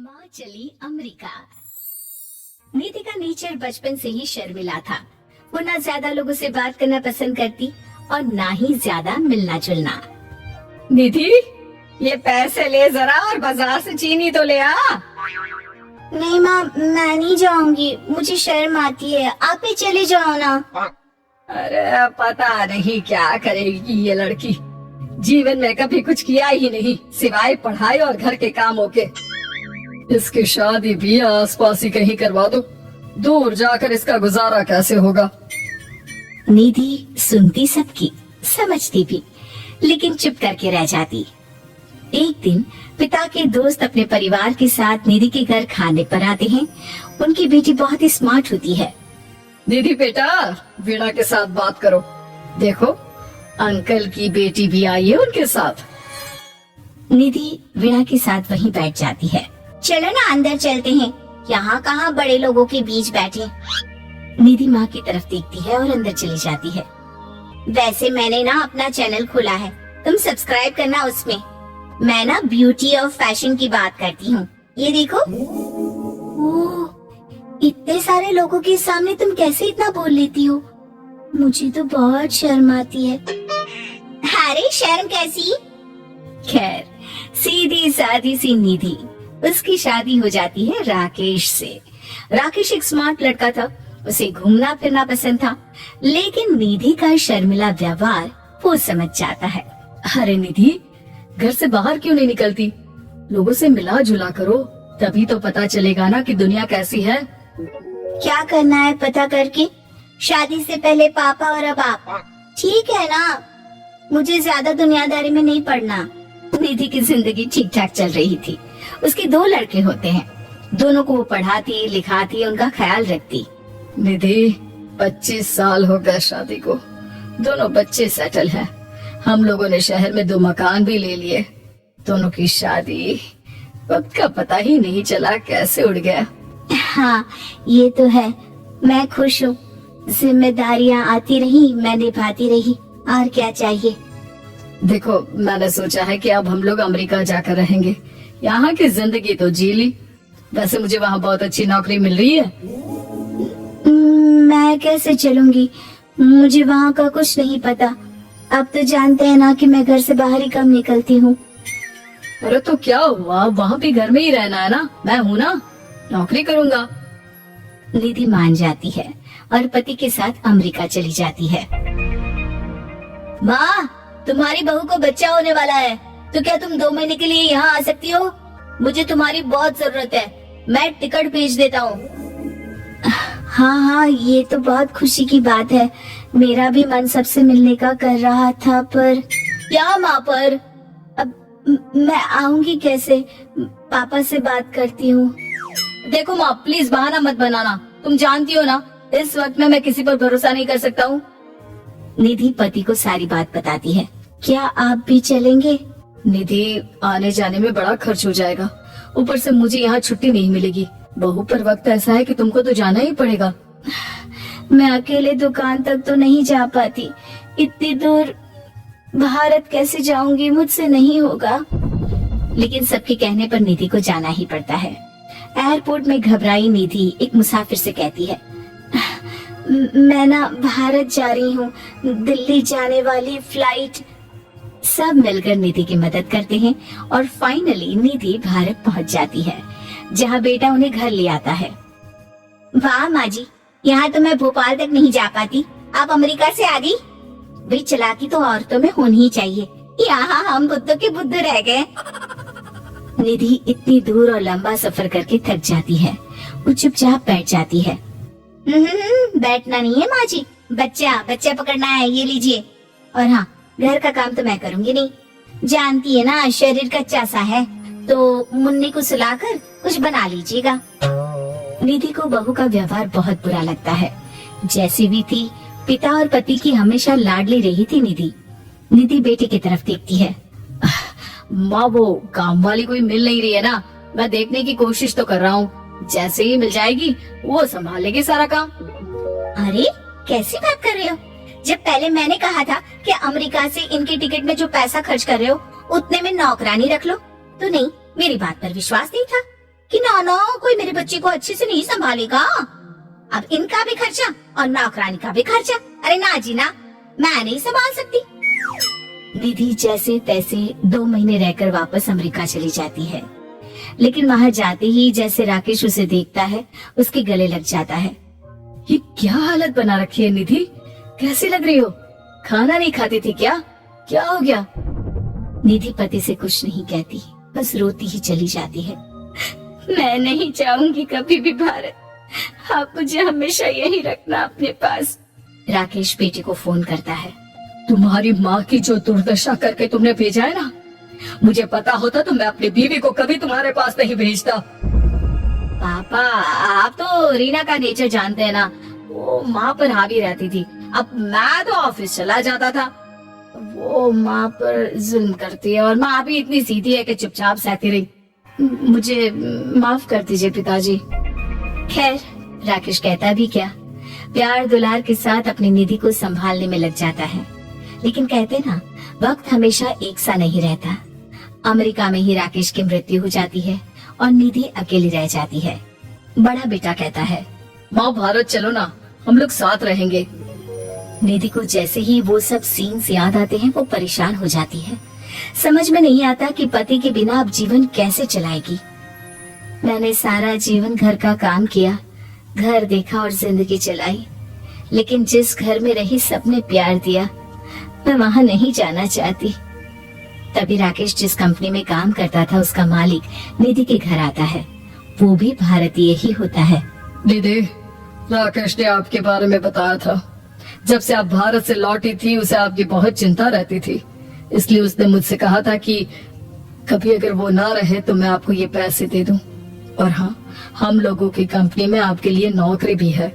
माँ चली अमेरिका। नीति का नेचर बचपन से ही शर्मिला था। वो ना ज्यादा लोगों से बात करना पसंद करती और ना ही ज्यादा मिलना जुलना। निधि, ये पैसे ले जरा और बाजार से चीनी तो ले आ। नहीं माँ, मैं नहीं जाऊंगी, मुझे शर्म आती है, आप ही चले जाओ ना। अरे पता नहीं क्या करेगी ये लड़की, जीवन में कभी कुछ किया ही नहीं सिवाय पढ़ाई और घर के कामों के। इसकी शादी भी आसपास ही कहीं करवा दो, दूर जाकर इसका गुजारा कैसे होगा। निधि सुनती सबकी, समझती भी, लेकिन चुप करके रह जाती। एक दिन पिता के दोस्त अपने परिवार के साथ निधि के घर खाने पर आते हैं। उनकी बेटी बहुत ही स्मार्ट होती है। निधि बेटा, वीणा के साथ बात करो। देखो, अंकल की बेटी भी आई है उनके साथ। निधि वीणा के साथ वहीं बैठ जाती है। चलो ना अंदर चलते हैं, यहाँ कहाँ बड़े लोगों के बीच बैठे। निधि माँ की तरफ देखती है और अंदर चली जाती है। वैसे मैंने ना अपना चैनल खोला है, तुम सब्सक्राइब करना उसमें। मैं ना ब्यूटी और फैशन की बात करती हूँ, ये देखो। ओह, इतने सारे लोगों के सामने तुम कैसे इतना बोल लेती हो? मुझे तो बहुत शर्म आती है। अरे शर्म कैसी? खैर, सीधी सादी सी निधि, उसकी शादी हो जाती है राकेश से। राकेश एक स्मार्ट लड़का था, उसे घूमना फिरना पसंद था, लेकिन निधि का शर्मिला व्यवहार वो समझ जाता है। अरे निधि, घर से बाहर क्यों नहीं निकलती? लोगों से मिला जुला करो, तभी तो पता चलेगा ना कि दुनिया कैसी है। क्या करना है पता करके? शादी से पहले पापा और अब आप। ठीक है ना, मुझे ज्यादा दुनियादारी में नहीं पड़ना। निधि की जिंदगी ठीक ठाक चल रही थी। उसके 2 लड़के होते हैं, दोनों को वो पढ़ाती लिखाती, उनका ख्याल रखती। निधि, 25 साल हो गए शादी को, दोनों बच्चे सेटल हैं। हम लोगों ने शहर में 2 मकान भी ले लिए। दोनों की शादी वक्त का पता ही नहीं चला कैसे उड़ गया। हाँ, ये तो है। मैं खुश हूँ, जिम्मेदारियाँ आती रही, मैं निभाती रही, और क्या चाहिए। देखो, मैंने सोचा है कि अब हम लोग अमेरिका जाकर रहेंगे। यहाँ की जिंदगी तो जी ली, वैसे मुझे वहाँ बहुत अच्छी नौकरी मिल रही है। मैं कैसे चलूंगी, मुझे वहाँ का कुछ नहीं पता। अब तो जानते हैं ना कि मैं घर से बाहर ही कम निकलती हूँ। अरे तो क्या हुआ, वहाँ भी घर में ही रहना है ना, मैं हूँ ना, नौकरी करूँगा। निधि मान जाती है और पति के साथ अमेरिका चली जाती है। माँ, तुम्हारी बहू को बच्चा होने वाला है, तो क्या तुम 2 महीने के लिए यहाँ आ सकती हो? मुझे तुम्हारी बहुत जरूरत है, मैं टिकट भेज देता हूँ। हाँ हाँ, ये तो बहुत खुशी की बात है। मेरा भी मन सबसे मिलने का कर रहा था, पर क्या माँ पर? अब मैं आऊंगी कैसे? पापा से बात करती हूँ। देखो माँ, प्लीज बहाना मत बनाना, तुम जानती हो ना इस वक्त में मैं किसी पर भरोसा नहीं कर सकता हूँ। निधि पति को सारी बात बताती है। क्या आप भी चलेंगे? निधि, आने जाने में बड़ा खर्च हो जाएगा, ऊपर से मुझे यहाँ छुट्टी नहीं मिलेगी। बहू पर वक्त ऐसा है कि तुमको तो जाना ही पड़ेगा। मैं अकेले दुकान तक तो नहीं जा पाती, इतनी दूर भारत कैसे जाऊंगी, मुझसे नहीं होगा। लेकिन सबके कहने पर निधि को जाना ही पड़ता है। एयरपोर्ट में घबराई निधि एक मुसाफिर से कहती है, मैं ना भारत जा रही हूँ, दिल्ली जाने वाली फ्लाइट। सब मिलकर निधि की मदद करते हैं और फाइनली निधि भारत पहुँच जाती है, जहाँ बेटा उन्हें घर ले आता है। वाह माँ जी, यहाँ तो मैं भोपाल तक नहीं जा पाती, आप अमेरिका से आ गई। भाई चालाकी तो औरतों में होनी ही चाहिए, यहाँ हम बुद्धों के बुद्ध रह गए। निधि इतनी दूर और लंबा सफर करके थक जाती है, वो चुपचाप बैठ जाती है। बैठना नहीं है माँ जी, बच्चा बच्चा पकड़ना है, ये लीजिए। और हाँ, घर का काम तो मैं करूँगी नहीं, जानती है ना शरीर कच्चा सा है, तो मुन्नी को सुलाकर कुछ बना लीजिएगा। निधि को बहू का व्यवहार बहुत बुरा लगता है। जैसी भी थी, पिता और पति की हमेशा लाडली रही थी निधि। निधि बेटे की तरफ देखती है। माँ, वो काम वाली कोई मिल नहीं रही है ना, मैं देखने की कोशिश तो कर रहा हूँ, जैसे ही मिल जाएगी वो संभालेगी सारा काम। अरे कैसी बात कर रहे हो? जब पहले मैंने कहा था कि अमेरिका से इनके टिकट में जो पैसा खर्च कर रहे हो उतने में नौकरानी रख लो, तो नहीं, मेरी बात पर विश्वास नहीं था। कि ना कोई मेरे बच्चे को अच्छे से नहीं संभालेगा। अब इनका भी खर्चा और नौकरानी का भी खर्चा। अरे ना जी ना, मैं नहीं संभाल सकती। निधि जैसे तैसे 2 महीने रहकर वापस अमेरिका चली जाती है, लेकिन वहाँ जाते ही जैसे राकेश उसे देखता है उसके गले लग जाता है। ये क्या हालत बना रखी है निधि, कैसी लग रही हो? खाना नहीं खाती थी क्या? क्या हो गया? निधि पति से कुछ नहीं कहती, बस रोती ही चली जाती है। मैं नहीं चाहूंगी कभी भी भारत, आप मुझे हमेशा यही रखना अपने पास। राकेश बेटे को फोन करता है। तुम्हारी माँ की जो दुर्दशा करके तुमने भेजा है ना, मुझे पता होता तो मैं अपनी बीवी को कभी तुम्हारे पास नहीं भेजता। पापा, आप तो रीना का नेचर जानते हैं ना, वो माँ पर हावी रहती थी। अब मैं तो ऑफिस चला जाता था, वो माँ पर जुल्म करती है और माँ भी इतनी सीधी है कि चुपचाप सहती रही। मुझे माफ कर दीजिए पिताजी। खैर, राकेश कहता भी क्या, प्यार दुलार के साथ अपनी निधि को संभालने में लग जाता है। लेकिन कहते ना, वक्त हमेशा एक सा नहीं रहता। अमेरिका में ही राकेश की मृत्यु हो जाती है और निधि अकेली रह जाती है। बड़ा बेटा कहता है, माँ भारत चलो ना, हम लोग साथ रहेंगे। निधि को जैसे ही वो सब सीन्स याद आते हैं वो परेशान हो जाती है। समझ में नहीं आता कि पति के बिना अब जीवन कैसे चलाएगी। मैंने सारा जीवन घर का काम किया, घर देखा और जिंदगी चलाई, लेकिन जिस घर में रही सबने प्यार दिया, मैं वहाँ नहीं जाना चाहती। तभी राकेश जिस कंपनी में काम करता था उसका मालिक निधि के घर आता है। वो भी भारतीय ही होता है। दीदी, राकेश ने आपके बारे में बताया था। जब से आप भारत से लौटी थी उसे आपकी बहुत चिंता रहती थी, इसलिए उसने मुझसे कहा था कि कभी अगर वो ना रहे तो मैं आपको ये पैसे दे दूं। और हाँ, हम लोगों की कंपनी में आपके लिए नौकरी भी है।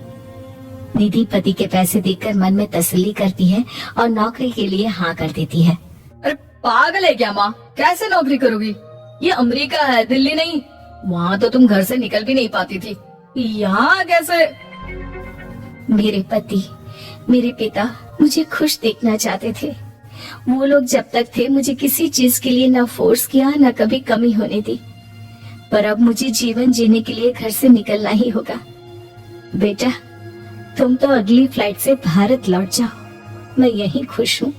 निधि पति के पैसे देखकर मन में तसल्ली करती है और नौकरी के लिए हाँ कर देती है। अरे पागल है क्या माँ, कैसे नौकरी करोगी? ये अमेरिका है, दिल्ली नहीं। वहाँ तो तुम घर से निकल भी नहीं पाती थी, यहाँ कैसे? मेरे पति, मेरे पिता मुझे खुश देखना चाहते थे। वो लोग जब तक थे मुझे किसी चीज के लिए न फोर्स किया, न कभी कमी होने दी। पर अब मुझे जीवन जीने के लिए घर से निकलना ही होगा। बेटा, तुम तो अगली फ्लाइट से भारत लौट जाओ, मैं यहीं खुश हूँ।